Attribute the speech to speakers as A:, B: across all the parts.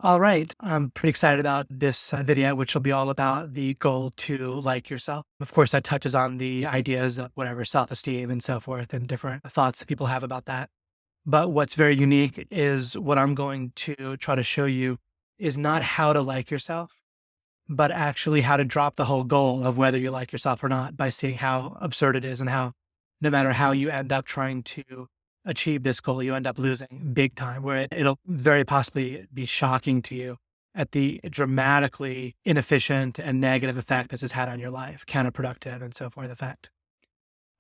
A: All right. I'm pretty excited about this video, which will be all about the goal to like yourself. Of course, that touches on the ideas of whatever self-esteem and so forth and different thoughts that people have about that. But what's very unique is what I'm going to try to show you is not how to like yourself, but actually how to drop the whole goal of whether you like yourself or not by seeing how absurd it is and how no matter how you end up trying to achieve this goal, you end up losing big time, where it'll very possibly be shocking to you at the dramatically inefficient and negative effect this has had on your life, counterproductive and so forth effect.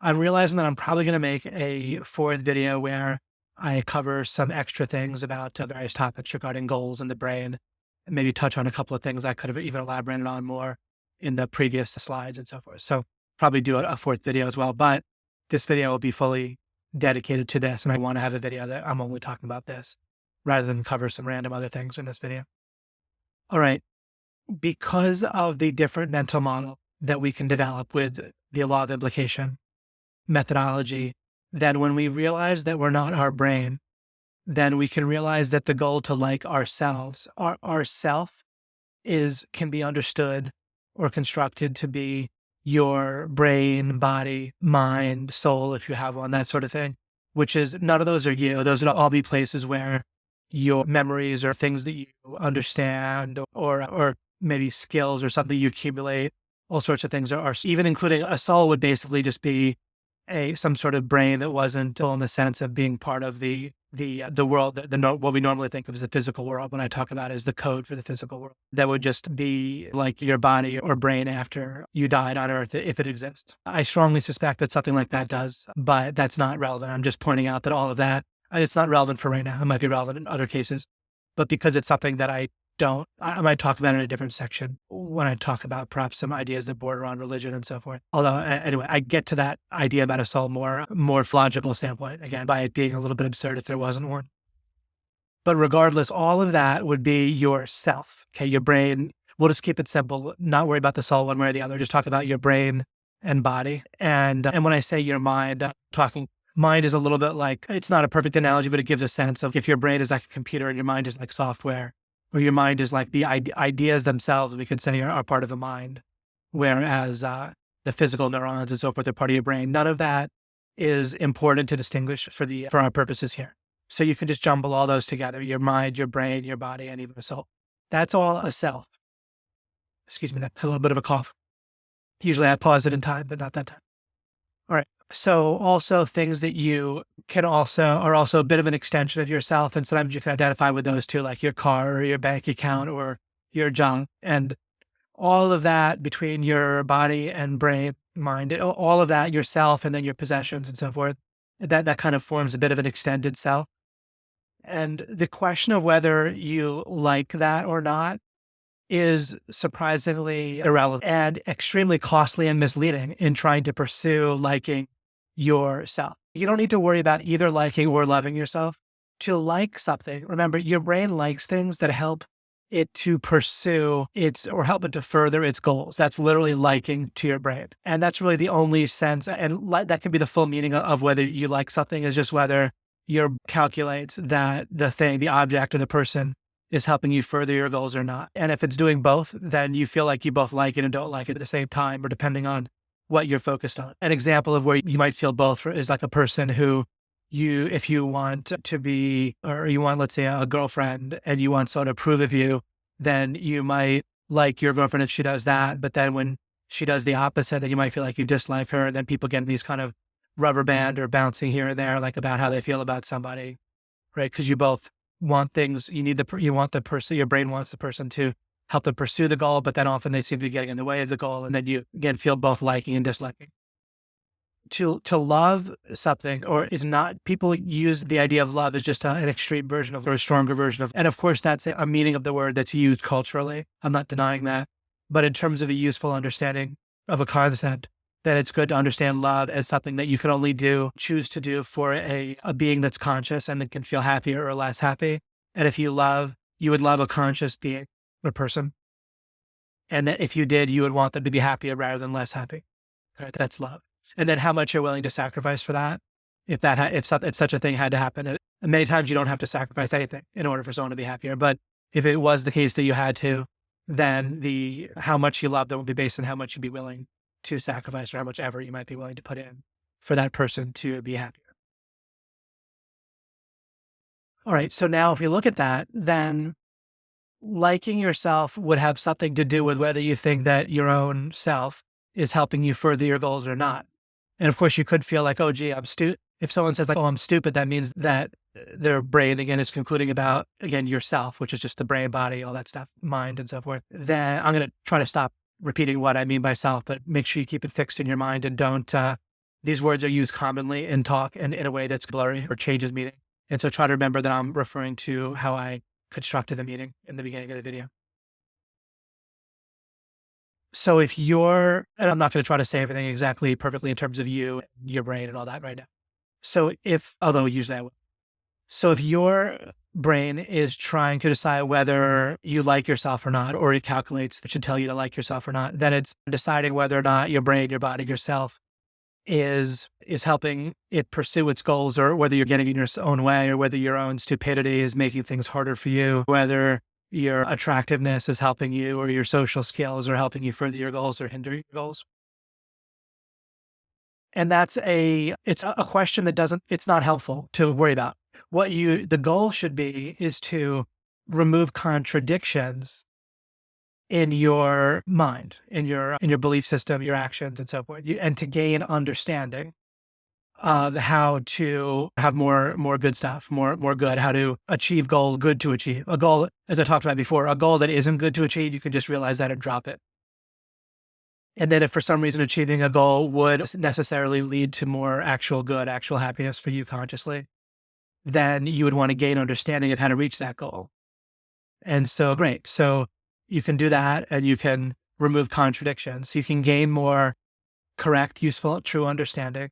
A: I'm realizing that I'm probably going to make a fourth video where I cover some extra things about various topics regarding goals in the brain, and maybe touch on a couple of things I could have even elaborated on more in the previous slides and so forth. So probably do a fourth video as well, but this video will be fully dedicated to this. And I want to have a video that I'm only talking about this rather than cover some random other things in this video. All right. Because of the different mental model that we can develop with the law of implication methodology, then when we realize that we're not our brain, then we can realize that the goal to like ourselves, our self can be understood or constructed to be your brain, body, mind, soul, if you have one, that sort of thing, which is none of those are you. Those would all be places where your memories or things that you understand or maybe skills or something you accumulate, all sorts of things are even including a soul would basically just be some sort of brain that wasn't in the sense of being part of the world, what we normally think of as the physical world. When I talk about it as the code for the physical world, that would just be like your body or brain after you died on Earth, if it exists. I strongly suspect that something like that does, but that's not relevant. I'm just pointing out that all of that, it's not relevant for right now. It might be relevant in other cases, but because it's something that I might talk about in a different section when I talk about perhaps some ideas that border on religion and so forth. Although anyway, I get to that idea about a soul more logical standpoint, again, by it being a little bit absurd if there wasn't one. But regardless, all of that would be yourself. Okay. Your brain, we'll just keep it simple, not worry about the soul one way or the other. Just talk about your brain and body. And when I say your mind, mind is a little bit like, it's not a perfect analogy, but it gives a sense of if your brain is like a computer and your mind is like software, or your mind is like the ideas themselves, we could say are part of the mind, whereas the physical neurons and so forth are part of your brain. None of that is important to distinguish for our purposes here. So you can just jumble all those together, your mind, your brain, your body, and even a soul. That's all a self. Excuse me, that's a little bit of a cough. Usually I pause it in time, but not that time. All right. So also things that you can are also a bit of an extension of yourself. And sometimes you can identify with those too, like your car or your bank account or your junk. And all of that between your body and brain, mind, all of that, yourself, and then your possessions and so forth, that kind of forms a bit of an extended self. And the question of whether you like that or not is surprisingly irrelevant and extremely costly and misleading in trying to pursue liking yourself. You don't need to worry about either liking or loving yourself. To like something, remember, your brain likes things that help it to pursue or help it to further its goals. That's literally liking to your brain. And that's really the only sense, and that can be the full meaning of whether you like something, is just whether your calculates that the object or the person is helping you further your goals or not. And if it's doing both, then you feel like you both like it and don't like it at the same time, or depending on what you're focused on. An example of where you might feel both is like a person who if you want to be, or you want, let's say, a girlfriend and you want someone to approve of you, then you might like your girlfriend if she does that. But then when she does the opposite, then you might feel like you dislike her. And then people get in these kind of rubber band or bouncing here and there, like about how they feel about somebody, right? Because you both want things, you want the person, your brain wants the person to help them pursue the goal, but then often they seem to be getting in the way of the goal. And then you again feel both liking and disliking. To love something people use the idea of love as just an extreme version of, or a stronger version of, and of course that's a meaning of the word that's used culturally. I'm not denying that, but in terms of a useful understanding of a concept, that it's good to understand love as something that you can only choose to do for a being that's conscious and that can feel happier or less happy. And if you would love a conscious being, a person. And that if you did, you would want them to be happier rather than less happy. Right? That's love. And then how much you're willing to sacrifice for that. If such a thing had to happen, and many times you don't have to sacrifice anything in order for someone to be happier, but If it was the case that you had to, then how much you love them would be based on how much you'd be willing to sacrifice or how much effort you might be willing to put in for that person to be happier. All right. So now if we look at that, then liking yourself would have something to do with whether you think that your own self is helping you further your goals or not. And of course, you could feel like, oh, gee, I'm stupid. If someone says like, oh, I'm stupid, that means that their brain, again, is concluding about, again, yourself, which is just the brain, body, all that stuff, mind and so forth. Then I'm going to try to stop repeating what I mean by self, but make sure you keep it fixed in your mind and don't, these words are used commonly in talk and in a way that's blurry or changes meaning. And so try to remember that I'm referring to how I constructed the meaning in the beginning of the video. So if you're, and I'm not going to try to say everything exactly perfectly in terms of you, your brain and all that right now. So although usually I will. So if your brain is trying to decide whether you like yourself or not, or it calculates it should tell you to like yourself or not, then it's deciding whether or not your brain, your body, yourself is helping it pursue its goals, or whether you're getting in your own way, or whether your own stupidity is making things harder for you, whether your attractiveness is helping you, or your social skills are helping you further your goals or hinder your goals. And it's a question it's not helpful to worry about. The goal should be is to remove contradictions in your mind, in your belief system, your actions and so forth, and to gain understanding of how to have more good stuff, more good, how to achieve good to achieve. A goal, as I talked about before, a goal that isn't good to achieve, you can just realize that and drop it. And then if for some reason achieving a goal would necessarily lead to more actual good, actual happiness for you consciously, then you would want to gain understanding of how to reach that goal. And so, great. So you can do that and you can remove contradictions. You can gain more correct, useful, true understanding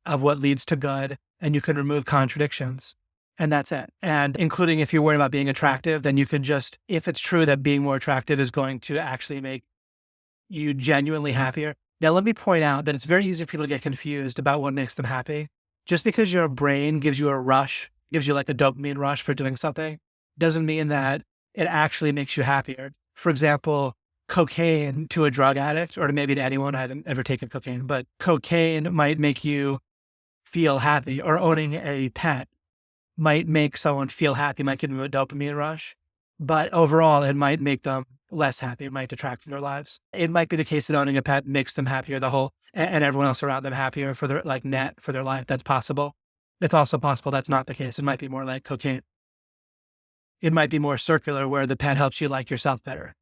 A: of what leads to good, and you can remove contradictions. And that's it. And including if you're worried about being attractive, then you can just, if it's true that being more attractive is going to actually make you genuinely happier. Now, let me point out that it's very easy for people to get confused about what makes them happy. Just because your brain gives you a rush, gives you like a dopamine rush for doing something, doesn't mean that it actually makes you happier. For example, cocaine to a drug addict, or maybe to anyone, I haven't ever taken cocaine, but cocaine might make you feel happy, or owning a pet might make someone feel happy, might give them a dopamine rush, but overall it might make them less happy. It might detract from their lives. It might be the case that owning a pet makes them happier, and everyone else around them happier for their net for their life. That's possible. It's also possible that's not the case. It might be more like cocaine. It might be more circular, where the pet helps you like yourself better.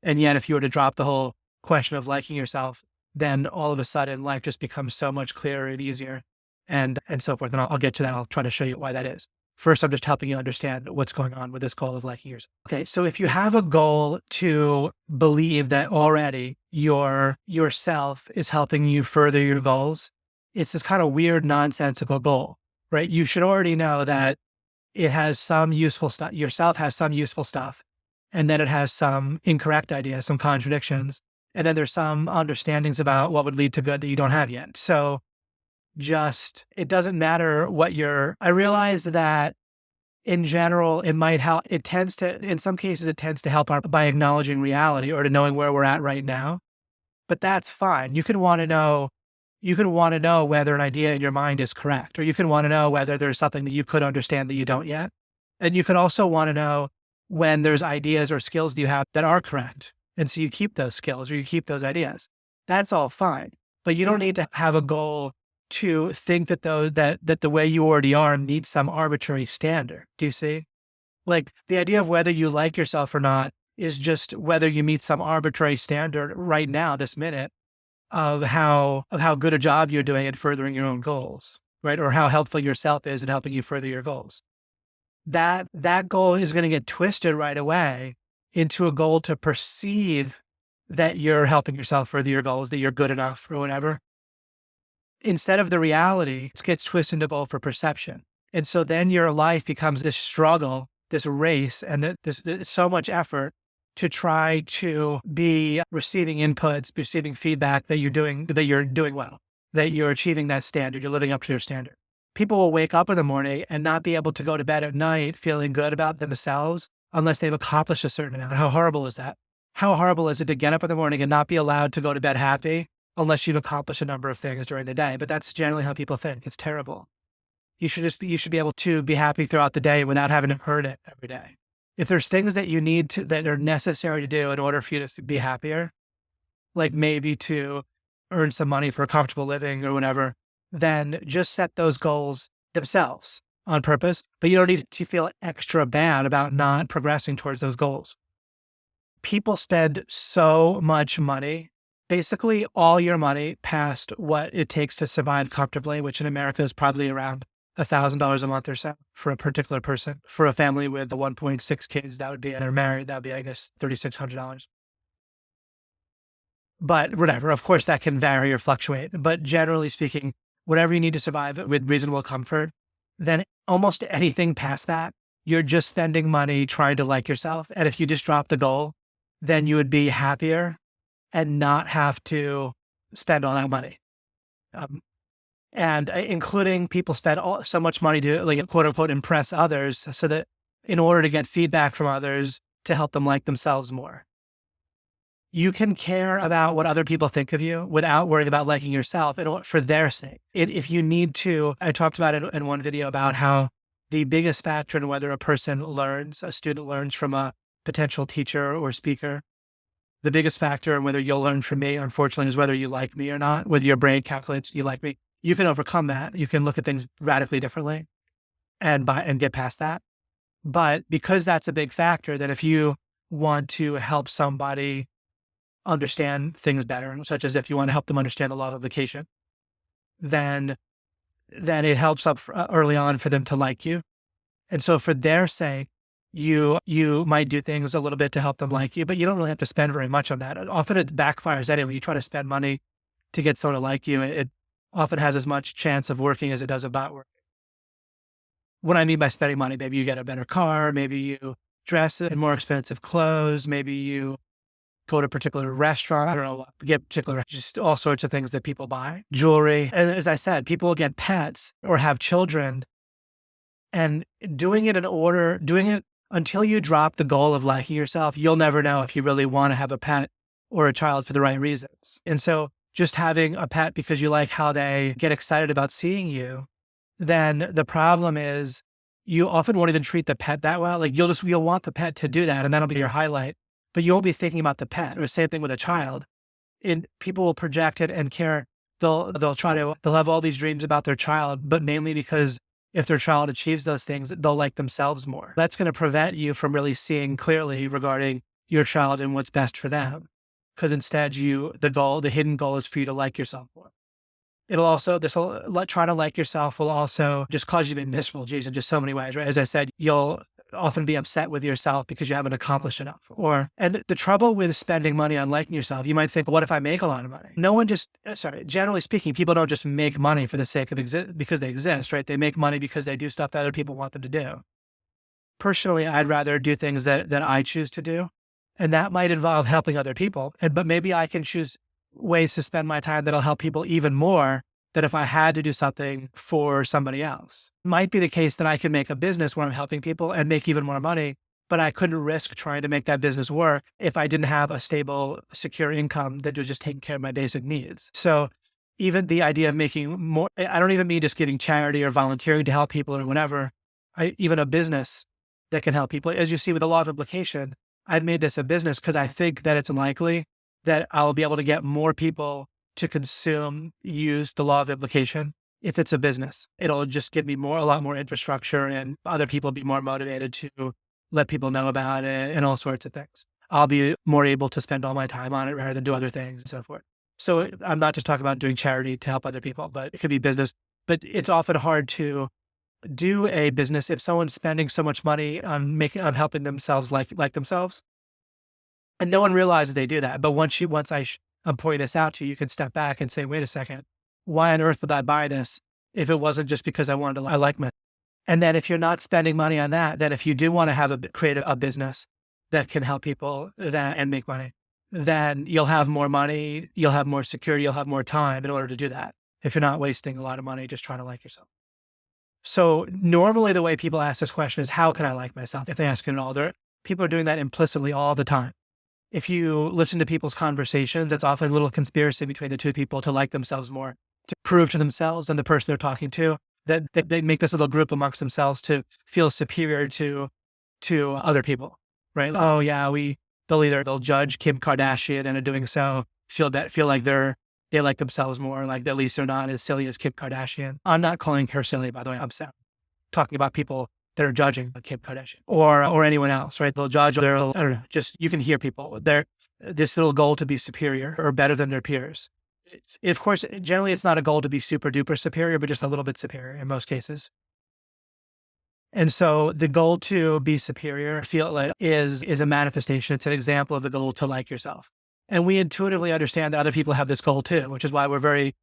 A: And yet if you were to drop the whole question of liking yourself, then all of a sudden life just becomes so much clearer and easier and so forth. And I'll get to that. I'll try to show you why that is. First, I'm just helping you understand what's going on with this goal of liking yourself. Okay, so if you have a goal to believe that already yourself is helping you further your goals, it's this kind of weird, nonsensical goal, right? You should already know that it has some useful stuff. Yourself has some useful stuff, and then it has some incorrect ideas, some contradictions, and then there's some understandings about what would lead to good that you don't have yet. So it doesn't matter I realize that in general, it might help. In some cases, it tends to help by acknowledging reality or to knowing where we're at right now. But that's fine. You can want to know whether an idea in your mind is correct, or you can want to know whether there's something that you could understand that you don't yet. And you can also want to know when there's ideas or skills that you have that are correct. And so you keep those skills or you keep those ideas. That's all fine. But you don't need to have a goal to think that the way you already are meets some arbitrary standard. Do you see? Like the idea of whether you like yourself or not is just whether you meet some arbitrary standard right now, this minute, of how good a job you're doing at furthering your own goals, right? Or how helpful yourself is in helping you further your goals. That goal is going to get twisted right away into a goal to perceive that you're helping yourself further your goals, that you're good enough or whatever. Instead of the reality, it gets twisted into a goal for perception. And so then your life becomes this struggle, this race, and there's so much effort to try to be receiving inputs, receiving feedback that you're doing well, that you're achieving that standard, you're living up to your standard. People will wake up in the morning and not be able to go to bed at night feeling good about themselves unless they've accomplished a certain amount. How horrible is that? How horrible is it to get up in the morning and not be allowed to go to bed happy unless you've accomplished a number of things during the day? But that's generally how people think. It's terrible. You should be able to be happy throughout the day without having to earn it every day. If there's things that you need to, that are necessary to do in order for you to be happier, like maybe to earn some money for a comfortable living or whatever, then just set those goals themselves on purpose. But you don't need to feel extra bad about not progressing towards those goals. People spend so much money, basically all your money past what it takes to survive comfortably, which in America is probably around $1,000 a month or so for a particular person. For a family with 1.6 kids, that would be, and they're married, that would be, I guess, $3,600. But whatever, of course, that can vary or fluctuate. But generally speaking, whatever you need to survive with reasonable comfort, then almost anything past that, you're just spending money trying to like yourself. And if you just drop the goal, then you would be happier and not have to spend all that money. And including people spend so much money to, like, quote unquote, impress others, so that in order to get feedback from others to help them like themselves more. You can care about what other people think of you without worrying about liking yourself for their sake. If you need to, I talked about it in one video about how the biggest factor in whether a student learns from a potential teacher or speaker, the biggest factor in whether you'll learn from me, unfortunately, is whether you like me or not, whether your brain calculates you like me. You can overcome that. You can look at things radically differently and get past that. But because that's a big factor, that if you want to help somebody understand things better, such as if you want to help them understand the law of implication, then it helps up early on for them to like you. And so for their sake, you might do things a little bit to help them like you, but you don't really have to spend very much on that. Often it backfires anyway. You try to spend money to get someone to like you. It often has as much chance of working as it does of not working. What I mean by spending money, maybe you get a better car, maybe you dress in more expensive clothes, maybe you go to a particular restaurant, I don't know, just all sorts of things that people buy, jewelry. And as I said, people will get pets or have children, and doing it until you drop the goal of liking yourself, you'll never know if you really want to have a pet or a child for the right reasons. And so just having a pet because you like how they get excited about seeing you, then the problem is you often won't even treat the pet that well. Like you'll want the pet to do that, and that'll be your highlight, but you won't be thinking about the pet. Or same thing with a child. And people will project it and care. They'll have all these dreams about their child, but mainly because if their child achieves those things, they'll like themselves more. That's going to prevent you from really seeing clearly regarding your child and what's best for them. Because instead the hidden goal is for you to like yourself more. Trying to like yourself will also just cause you to be miserable, in just so many ways, right? As I said, you'll often be upset with yourself because you haven't accomplished enough. And the trouble with spending money on liking yourself, you might think, what if I make a lot of money? Generally speaking, people don't just make money for the sake of because they exist, right? They make money because they do stuff that other people want them to do. Personally, I'd rather do things that I choose to do. And that might involve helping other people. But maybe I can choose ways to spend my time that'll help people even more than if I had to do something for somebody else. It might be the case that I can make a business where I'm helping people and make even more money, but I couldn't risk trying to make that business work if I didn't have a stable, secure income that was just taking care of my basic needs. So even the idea of making more, I don't even mean just giving charity or volunteering to help people or whatever, even a business that can help people. As you see with the law of implication, I've made this a business because I think that it's unlikely that I'll be able to get more people to use the law of implication if it's a business. It'll just give me a lot more infrastructure, and other people be more motivated to let people know about it and all sorts of things. I'll be more able to spend all my time on it rather than do other things and so forth. So I'm not just talking about doing charity to help other people, but it could be business. But it's often hard to do a business if someone's spending so much money on helping themselves like themselves. And no one realizes they do that. But once I'm pointing this out to you, you can step back and say, wait a second, why on earth would I buy this if it wasn't just because I like myself? And then if you're not spending money on that, then if you do want to create a business that can help people and make money, then you'll have more money, you'll have more security, you'll have more time in order to do that. If you're not wasting a lot of money just trying to like yourself. So normally the way people ask this question is, how can I like myself? If they ask it at all, People are doing that implicitly all the time. If you listen to people's conversations, it's often a little conspiracy between the two people to like themselves more, to prove to themselves and the person they're talking to that they make this little group amongst themselves to feel superior to other people, right? Oh yeah, they'll judge Kim Kardashian and in doing so feel like they like themselves more, like at least they're not as silly as Kim Kardashian. I'm not calling her silly, by the way. I'm talking about people that are judging Kim Kardashian or anyone else, right? They'll judge I don't know, just you can hear people. They're this little goal to be superior or better than their peers. Of course, generally it's not a goal to be super duper superior, but just a little bit superior in most cases. And so the goal to be superior feel like is a manifestation. It's an example of the goal to like yourself. And we intuitively understand that other people have this goal too, which is why we're very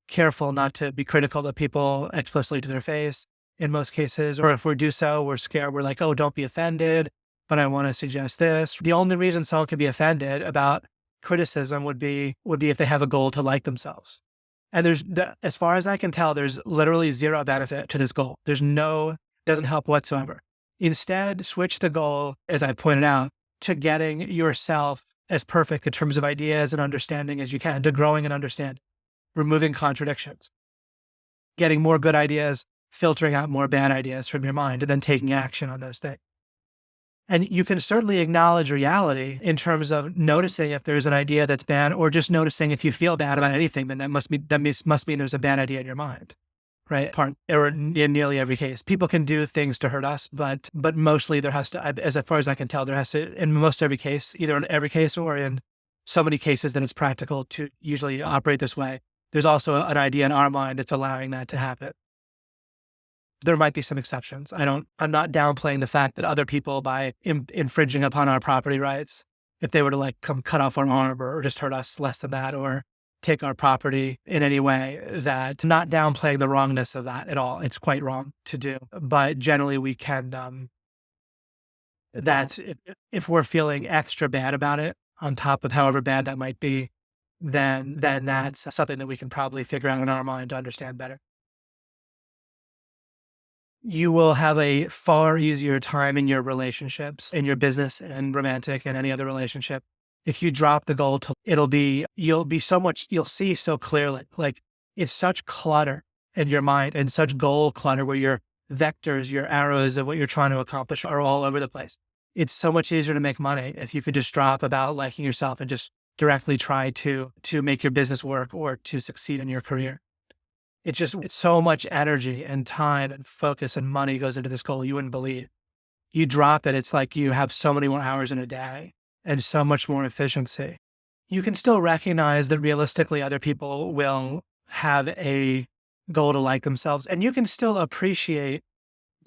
A: careful not to be critical of people explicitly to their face in most cases. Or if we do so, we're scared. We're like, oh, don't be offended. But I want to suggest this. The only reason someone can be offended about criticism would be if they have a goal to like themselves. And as far as I can tell, there's literally zero benefit to this goal. Doesn't help whatsoever. Instead, switch the goal, as I pointed out, to getting yourself as perfect in terms of ideas and understanding as you can, to growing and understanding, removing contradictions, getting more good ideas, filtering out more bad ideas from your mind, and then taking action on those things. And you can certainly acknowledge reality in terms of noticing if there's an idea that's bad, or just noticing if you feel bad about anything, then that must mean there's a bad idea in your mind. Right. Or in nearly every case, people can do things to hurt us, but mostly there has to, as far as I can tell, there has to, in most every case, either in every case or in so many cases that it's practical to usually operate this way. There's also an idea in our mind that's allowing that to happen. There might be some exceptions. I'm not downplaying the fact that other people, by infringing upon our property rights, if they were to like come cut off our arm or just hurt us less than that, or take our property in any way, that not downplaying the wrongness of that at all. It's quite wrong to do. But generally we can, that's if we're feeling extra bad about it, on top of however bad that might be, then that's something that we can probably figure out in our mind to understand better. You will have a far easier time in your relationships, in your business and romantic and any other relationship. If you drop the goal you'll see so clearly, like it's such clutter in your mind and such goal clutter where your vectors, your arrows of what you're trying to accomplish are all over the place. It's so much easier to make money if you could just drop about liking yourself and just directly try to make your business work or to succeed in your career. It's so much energy and time and focus and money goes into this goal you wouldn't believe. You drop it, it's like you have so many more hours in a day and so much more efficiency. You can still recognize that realistically other people will have a goal to like themselves, and you can still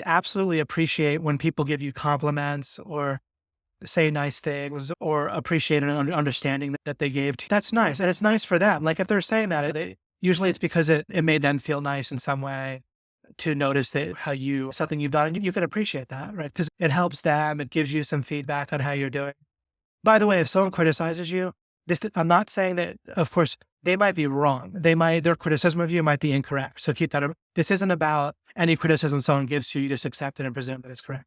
A: absolutely appreciate when people give you compliments or say nice things or appreciate an understanding that they gave to you. That's nice. And it's nice for them. Like if they're saying that, usually it's because it made them feel nice in some way to notice that something you've done, and you can appreciate that, right? Because it helps them. It gives you some feedback on how you're doing. By the way, if someone criticizes you, I'm not saying that, of course, they might be wrong. Their criticism of you might be incorrect. So keep that. This isn't about any criticism someone gives to you, you just accept it and presume that it's correct.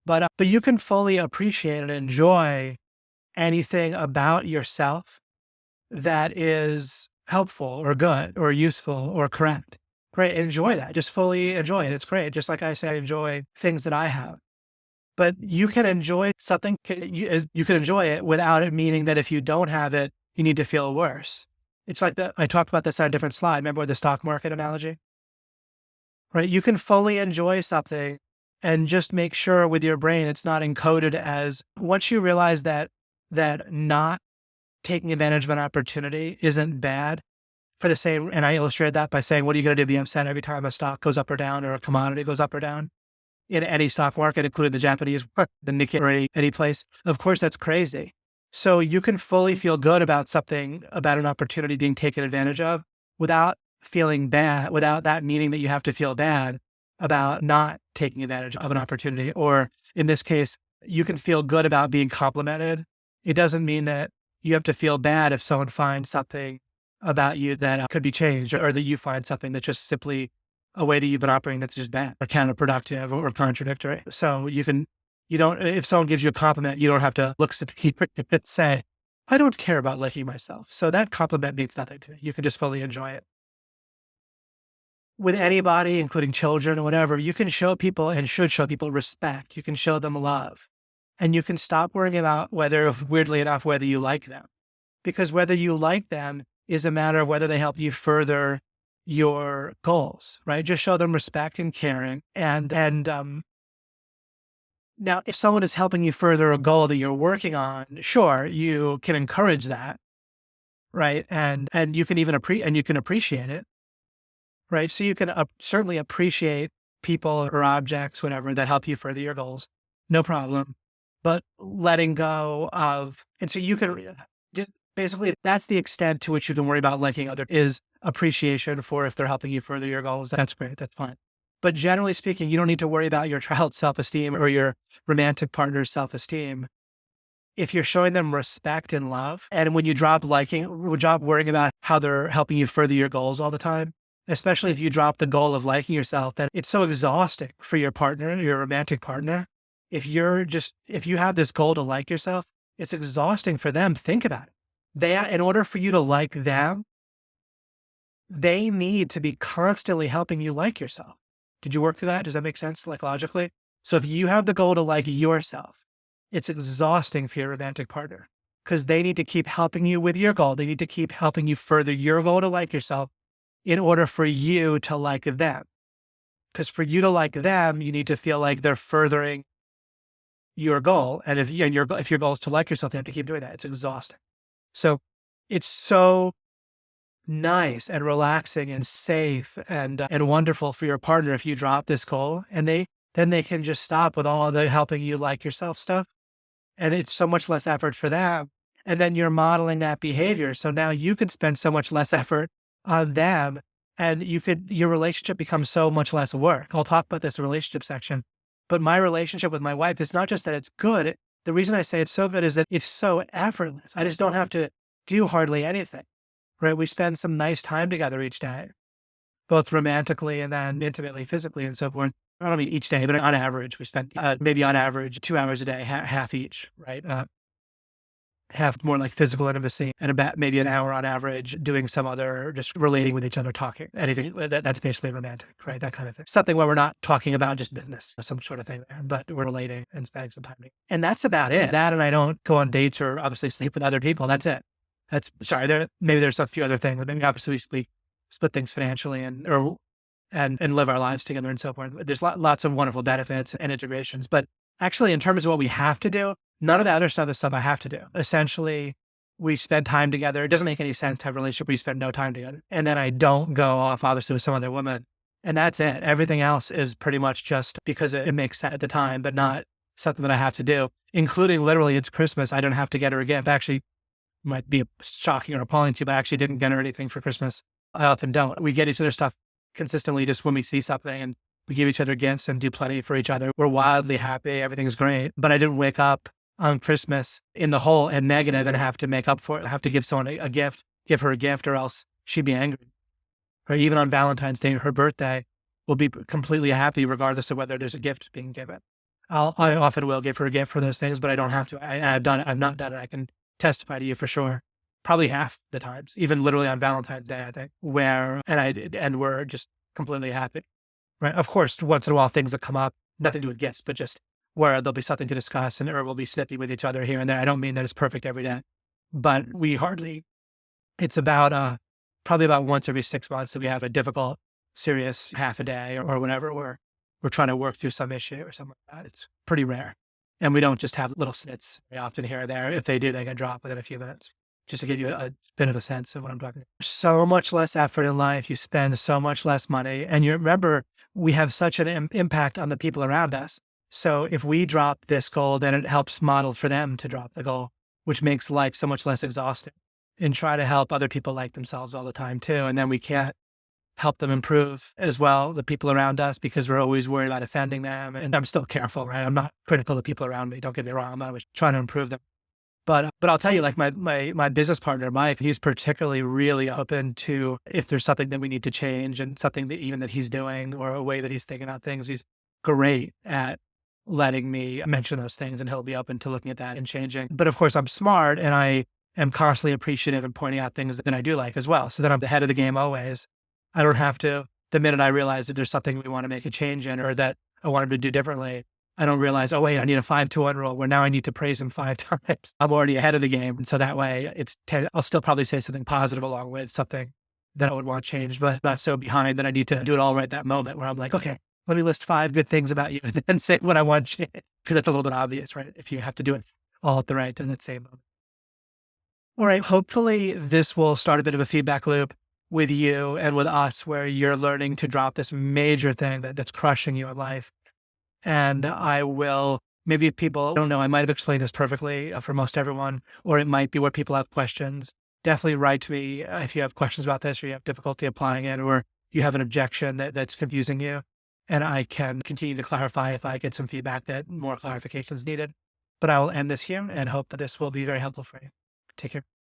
A: But you can fully appreciate and enjoy anything about yourself that is helpful or good or useful or correct. Great. Enjoy that. Just fully enjoy it. It's great. Just like I say, I enjoy things that I have. But you can enjoy something, you can enjoy it without it meaning that if you don't have it, you need to feel worse. It's like that. I talked about this on a different slide. Remember the stock market analogy? Right? You can fully enjoy something and just make sure with your brain it's not encoded as, once you realize that not taking advantage of an opportunity isn't bad for the same, and I illustrated that by saying, what are you going to do? Be upset every time a stock goes up or down or a commodity goes up or down? In any stock market, including the Japanese, the Nikkei, or any place. Of course, that's crazy. So you can fully feel good about something, about an opportunity being taken advantage of without feeling bad, without that meaning that you have to feel bad about not taking advantage of an opportunity. Or in this case, you can feel good about being complimented. It doesn't mean that you have to feel bad if someone finds something about you that could be changed, or that you find something that's just simply a way that you've been operating that's just bad or counterproductive or contradictory. So you can You don't, if someone gives you a compliment, you don't have to look superior and say, I don't care about liking myself. So that compliment means nothing to me. You can just fully enjoy it. With anybody, including children or whatever, you can show people and should show people respect. You can show them love. And you can stop worrying about whether, weirdly enough, whether you like them. Because whether you like them is a matter of whether they help you further your goals, right? Just show them respect and caring. And now, if someone is helping you further a goal that you're working on, sure, you can encourage that, right? And you can even appreciate it, right? So you can certainly appreciate people or objects, whatever, that help you further your goals, no problem. But letting go of, and so you can basically, that's the extent to which you can worry about liking other is appreciation for if they're helping you further your goals. That's great. That's fine. But generally speaking, you don't need to worry about your child's self-esteem or your romantic partner's self-esteem. If you're showing them respect and love, and when you drop worrying about how they're helping you further your goals all the time, especially if you drop the goal of liking yourself, that it's so exhausting for your partner, your romantic partner. If you have this goal to like yourself, it's exhausting for them. Think about it. In order for you to like them, they need to be constantly helping you like yourself. Did you work through that? Does that make sense, like logically? So if you have the goal to like yourself, it's exhausting for your romantic partner because they need to keep helping you with your goal. They need to keep helping you further your goal to like yourself in order for you to like them. Because for you to like them, you need to feel like they're furthering your goal. And if your goal is to like yourself, you have to keep doing that. It's exhausting. So it's so nice and relaxing and safe and wonderful for your partner if you drop this goal, and then they can just stop with all the helping you like yourself stuff. And it's so much less effort for them. And then you're modeling that behavior. So now you can spend so much less effort on them, and your relationship becomes so much less work. I'll talk about this in relationship section, but my relationship with my wife, it's not just that it's good. The reason I say it's so good is that it's so effortless. I just don't have to do hardly anything. Right? We spend some nice time together each day, both romantically and then intimately, physically, and so forth. I don't mean each day, but on average, we spend maybe on average 2 hours a day, half each, right? Half more like physical intimacy, and about maybe an hour on average doing some other, just relating with each other, talking, anything that's basically romantic, right? That kind of thing. Something where we're not talking about just business, some sort of thing there, but we're relating and spending some time together. And that's about it. That, and I don't go on dates or obviously sleep with other people. That's it. Maybe there's a few other things. Maybe obviously we split things financially and live our lives together and so forth. There's lots of wonderful benefits and integrations. But actually, in terms of what we have to do, none of the other stuff is stuff I have to do. Essentially, we spend time together. It doesn't make any sense to have a relationship where you spend no time together. And then I don't go off, obviously, with some other woman. And that's it. Everything else is pretty much just because it makes sense at the time, but not something that I have to do, including literally it's Christmas. I don't have to get her a gift. Actually, might be shocking or appalling to you, but I actually didn't get her anything for Christmas. I often don't. We get each other stuff consistently just when we see something, and we give each other gifts and do plenty for each other. We're wildly happy. Everything's great. But I didn't wake up on Christmas in the hole and negative and have to make up for it. I have to give someone a gift, give her a gift, or else she'd be angry. Or even on Valentine's Day, her birthday, we'll be completely happy regardless of whether there's a gift being given. I often will give her a gift for those things, but I don't have to. I've done it. I've not done it. I can testify to you for sure. Probably half the times, even literally on Valentine's Day, I think, and we're just completely happy, right? Of course, once in a while things that come up, nothing to do with gifts, but just where there'll be something to discuss or we'll be snippy with each other here and there. I don't mean that it's perfect every day, but it's about, probably about once every 6 months that we have a difficult, serious half a day or whatever, where we're trying to work through some issue or something like that. It's pretty rare. And we don't just have little snits very often here or there. If they do, they get dropped within a few minutes, just to give you a bit of a sense of what I'm talking about. So much less effort in life. You spend so much less money. And you remember, we have such an impact on the people around us. So if we drop this goal, then it helps model for them to drop the goal, which makes life so much less exhausting. And try to help other people like themselves all the time too. And then we can't help them improve as well, the people around us, because we're always worried about offending them. And I'm still careful, right? I'm not critical of people around me. Don't get me wrong. I'm always trying to improve them. But I'll tell you, like my business partner, Mike, he's particularly really open to if there's something that we need to change and something that even that he's doing or a way that he's thinking about things. He's great at letting me mention those things, and he'll be open to looking at that and changing. But of course, I'm smart and I am constantly appreciative and pointing out things that I do like as well. So that I'm ahead of the game always. I don't have to, the minute I realize that there's something we want to make a change in or that I want him to do differently, I don't realize, oh, wait, I need a 5-to-1 rule where now I need to praise him 5 times. I'm already ahead of the game. And so that way I'll still probably say something positive along with something that I would want changed, but not so behind that I need to do it all right that moment where I'm like, okay, let me list 5 good things about you and then say what I want changed. Because that's a little bit obvious, right? If you have to do it all at the right in that same moment. All right. Hopefully this will start a bit of a feedback loop with you and with us where you're learning to drop this major thing that's crushing you in life. And I will, maybe if people don't know, I might have explained this perfectly for most everyone, or it might be where people have questions. Definitely write to me if you have questions about this or you have difficulty applying it or you have an objection that's confusing you. And I can continue to clarify if I get some feedback that more clarification is needed. But I will end this here and hope that this will be very helpful for you. Take care.